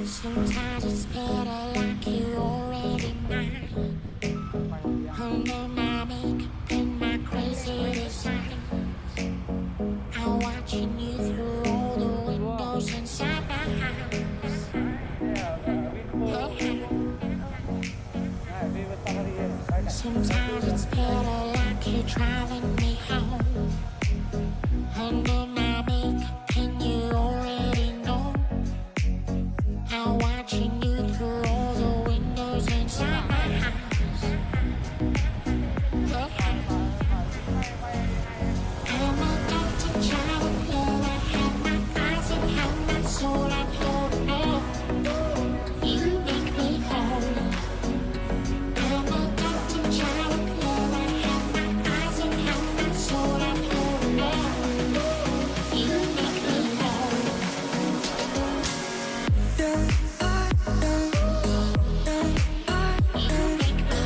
Sometimes it's better like you already mine. Under my makeup and my crazy designs, I'm watching you through all the windows inside my house. Sometimes it's better like you're driving me home. Under my makeup and you already know, I'm watching you through all the windows inside my house. I'm addicted, trying to feel. I have my eyes and have my soul. I'm holding on. You make me whole. I'm addicted, trying to feel. I have my eyes and have my soul. I'm holding on. You make me whole. You make me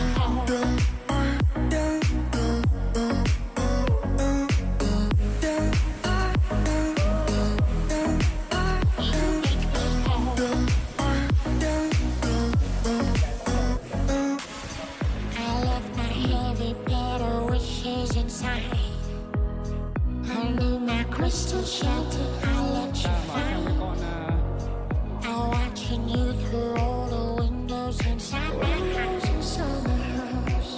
inside. Under my crystal shelter, I let you find. I'm watching you through all the windows inside my house. Inside my house.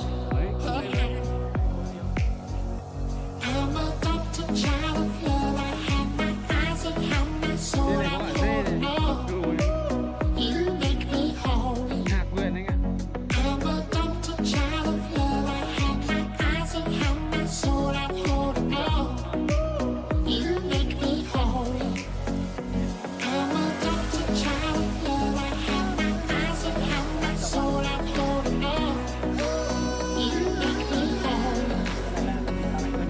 I'm addicted, trying to feel. I have my eyes and have my soul. I'm holding on. You make me whole. I'm addicted, trying to feel. I have my eyes and have my soul. I'm holding on. You make me whole. I'm addicted, trying to feel. I have my eyes and have my soul. I'm holding on. You make me whole.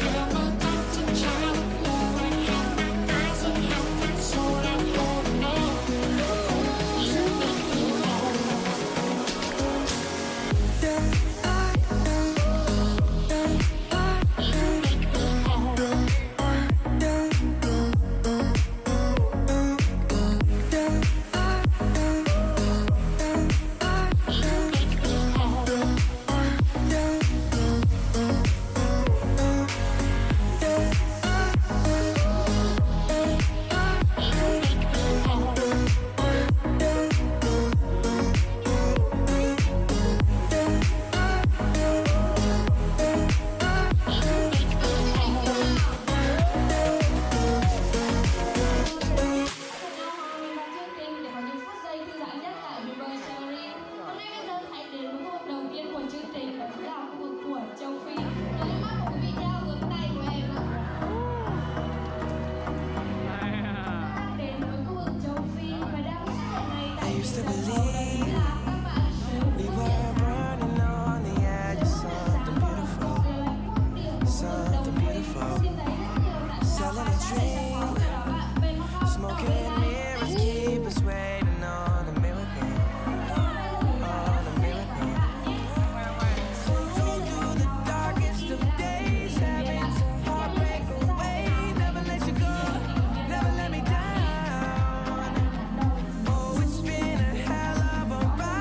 I'm addicted, trying to feel. I have my eyes and have my soul. I'm holding on. You make me whole. You make me Trước tiên để có những phút giây thư giãn nhất tại Vinpearl. Hôm nay bây giờ hãy đến với khu vực đầu tiên của chương trình, đó chính là khu vực của châu Phi. Đưa ánh mắt của quý vị theo hướng tay của em ạ. Đang đến với khu vực châu Phi và đang xuất hiện ngay tại phía sau đó chính là các bạn We were burning on the edge of something beautiful, something beautiful. Selling a dream, smoking mirrors keep us waiting on a miracle, on a miracle. Through the darkest of days, having to heartbreak away. Never let you go, never let me down. Oh, it's been a hell of a ride.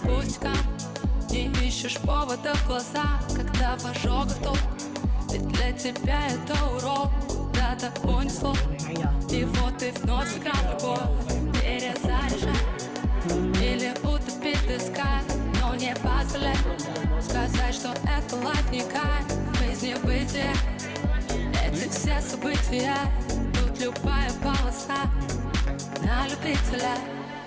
пустякам. Не ищешь повода в глаза, когда в ожогах толк. Ведь для тебя это урок, куда-то унесло. И вот ты вновь сыграл в любовь, перезаряжай или утопить в песках. Но не позволяй сказать, что это лайф не кайф. Жизнь бытие, эти все события. Тут любая полоса на любителя.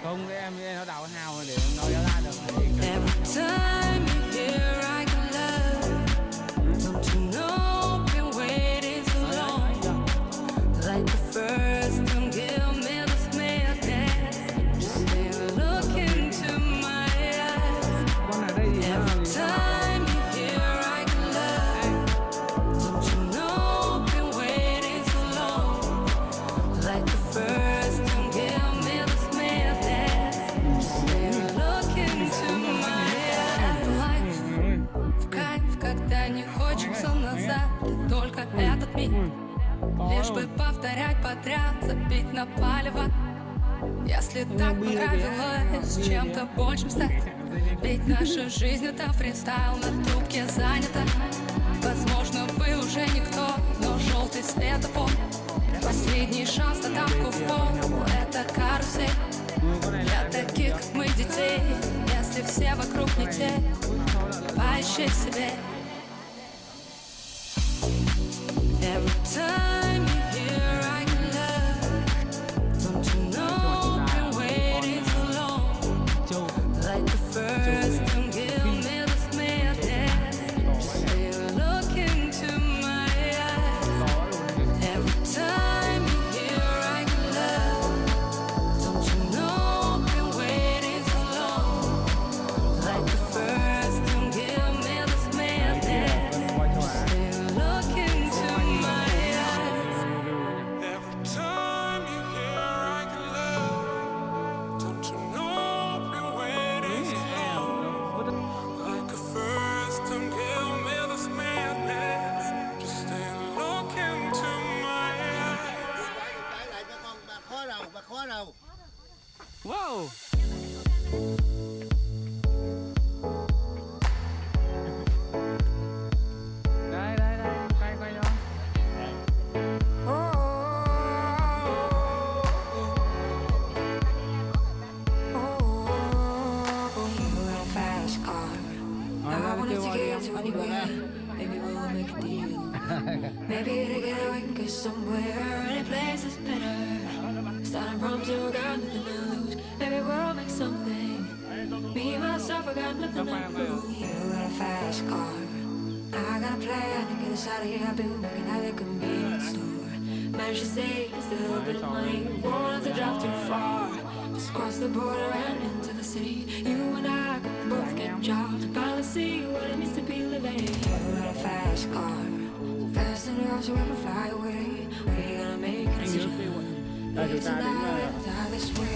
Không, cái em nó đào hào để nó đéo ra được. Every time you hear I can love, don't you know been waiting so long. Like the first time, give me the smell dance. Just stay look into my eyes. Every time you hear I can love, don't you know been waiting so long. Like the first time, give me the smell dance. Just stay look into my eyes. Life в кайф, когда не хочется назад, и только этот миг. Лишь бы повторять подряд, забить на палево. Если так понравилось чем-то большим стать. Ведь наша жизнь это фристайл, на трубке занята. Возможно, вы уже никто, но желтый светофор. Последний шанс на тапку в пол, это карусель. Для таких, как мы, детей, если все вокруг не те, поищи в себе. Every time you hear I can love, don't you know been waiting so long. Like the first time, give me the smell dance. Just stay look into my eyes. Every time you hear I can love, don't you know been waiting so long. Like the first time, give me the smell dance. Just stay look into my eyes. Every time you hear I can love, don't you know I've been waiting so long. Like the first time, give me this madness. Just stay look into my eyes. lại cho con bà khó đầu. Wow. Đây đây đây, quay cho. Maybe together we can go somewhere. Any place is better. Starting from zero, got nothing to lose. Maybe we'll make something. Me, myself, I got nothing to prove. You got a fast car. I got a plan to get us out of here. I've been working at the convenience store. Managed to save just a little bit of money. Won't have to drive too far. Just cross the border and into the city. You and I can both get jobs and finally see what it means to be living. You got a fast car. Fast enough so we can fly away. We're gonna make a decision. Live tonight, die this way.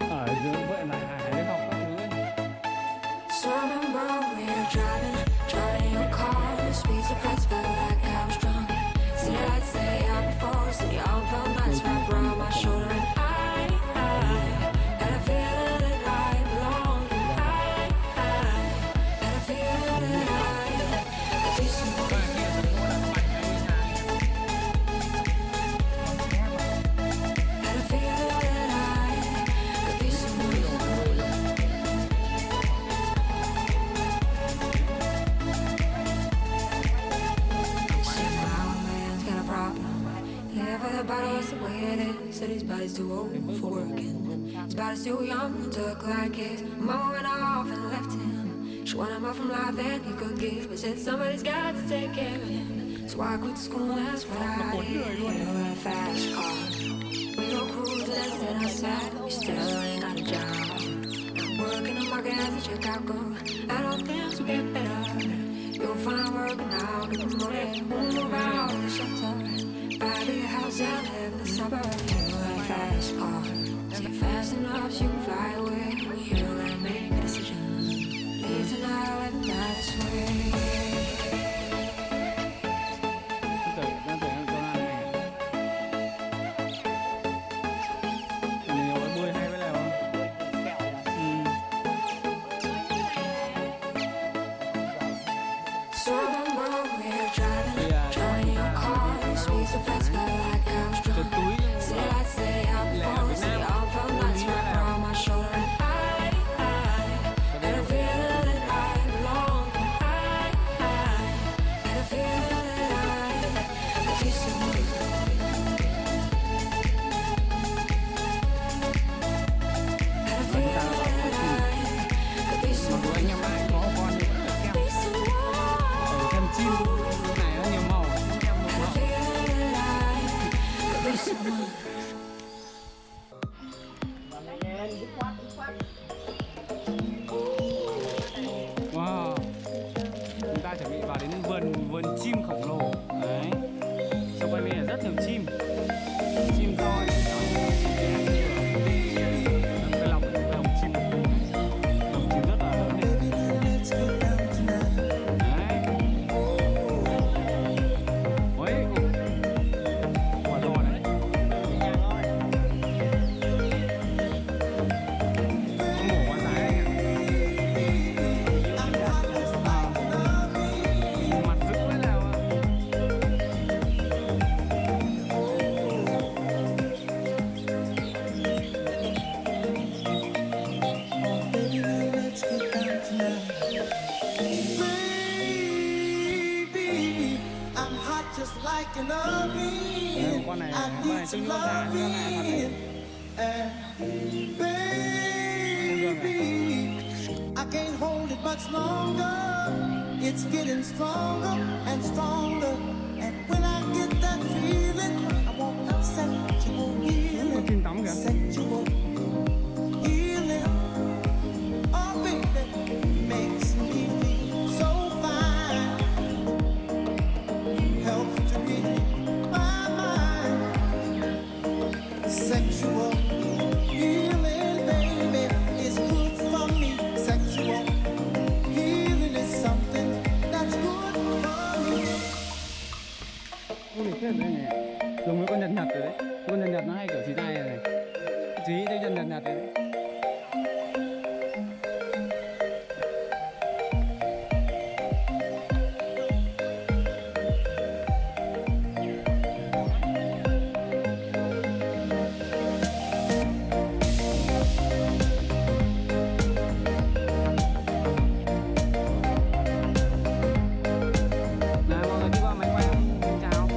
Ở dưới vậy là Hải học các thứ ấy. So I remember we were driving in your car. The speeds so fast, felt like I was drunk. City lights stay out before us, and your arm felt nice wrapped around my shoulder. And I had a feeling that I belonged. I had a feeling that I could be someone. Had a feeling that I could be someone. See, my old man's got a problem. Live with a bottle, it's the way it is. Said his body's too old for working. His body's too young to look like his. Mama went off and left him. She wanted more from life than he could give. But said somebody's got to take care of him. So I quit school, that's what I did. We got a fast car. We go cruising and sit outside. We still ain't got a job. Working the market as a Chicago. I don't think will get better. You'll find work now, get promoted. We'll move out of the shelter. Buy a big house and live in the suburbs. You got a fast car. Take fast enough so you can fly away. You gotta make a decision. Leave tonight or let die this way. sweet, so fast, felt like I'm Chuột strong. túi Say I say I'm falling, say all from lights wrapped around my shoulder. And I feel that I belong. And I feel that I could be someone. And I feel that I could be someone. anh em ai có con thì vẫn phải Be xem someone. xem chim này nó nhiều màu. And I feel that I could be someone. Wow, chúng ta chuẩn bị vào đến vườn chim khổng lồ đấy. Xung quanh đây là rất nhiều chim to, chim nhỏ. Cái lồng chim rất là lớn đấy. Ôi, quả to đấy. Nó mổ con gái anh ạ. Mặt dữ thế nào ạ? Baby, I'm hot just like an oven. Con này I need tương some đối già như con này thật đấy. loving. Baby, I can't hold it much longer. It's getting stronger and stronger. And when I get that feeling, I want sexual Có healing. chim tắm kìa. Sexual healing. Oh, baby, makes me feel so fine. Helps to relieve my mind. Sexual healing, baby, is good for me. Sexual healing is something that's good for me. Con này phết đấy nhỉ. Giống với con nhật nhật rồi đấy. Con nhật nhật nó hay kiểu chỉ tay này. Chỉ thấy chân nhật nhật đấy. Nào mọi người đi qua máy quay không? Chào.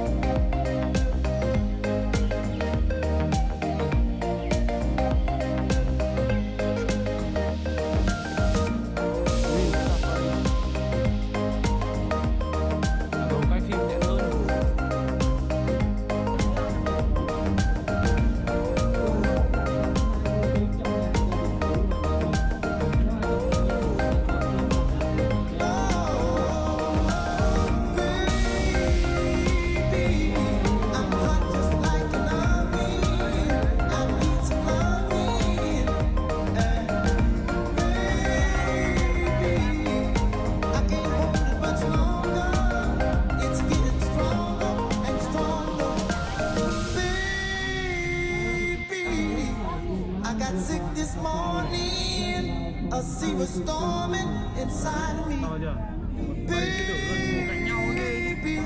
Đồ quay phim tiện hơn. Baby, I'm hot just like an oven. I need some loving. Baby, I can't hold it much longer. It's getting stronger and stronger. Baby, I got sick this morning. A sea was storming inside of me. To chưa? Cạnh nhau ghê. Baby,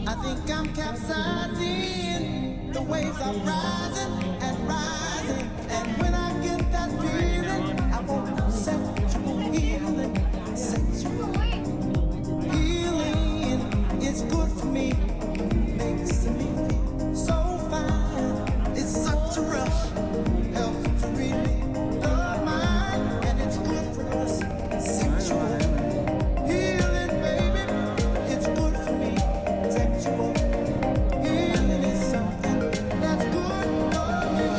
I think I'm capsizing. The waves are rising and rising. And when I get that feeling, I want sexual healing. Sexual healing is good for me. Makes me feel so fine. It's such a rush. Helps to relieve the mind. And it's good for us. Sexual healing, baby, it's good for me. Sexual healing is something that's good for me.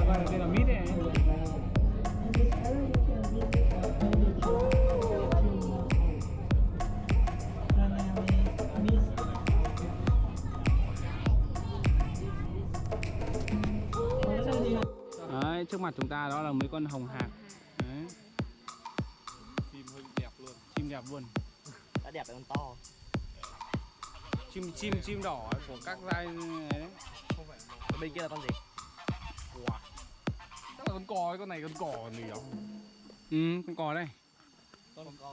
Gọi là tên là mít này. Đấy, trước mặt chúng ta đó là mấy con hồng hạc. Đấy. Chim hơi đẹp luôn. Chim đẹp luôn. Đã đẹp phải con to. Chim đỏ của các giai này đấy. Bên kia là con gì? Wow. Chắc là con cò ấy, con này con cò gì đó. Ừ, con cò đây. Con cò.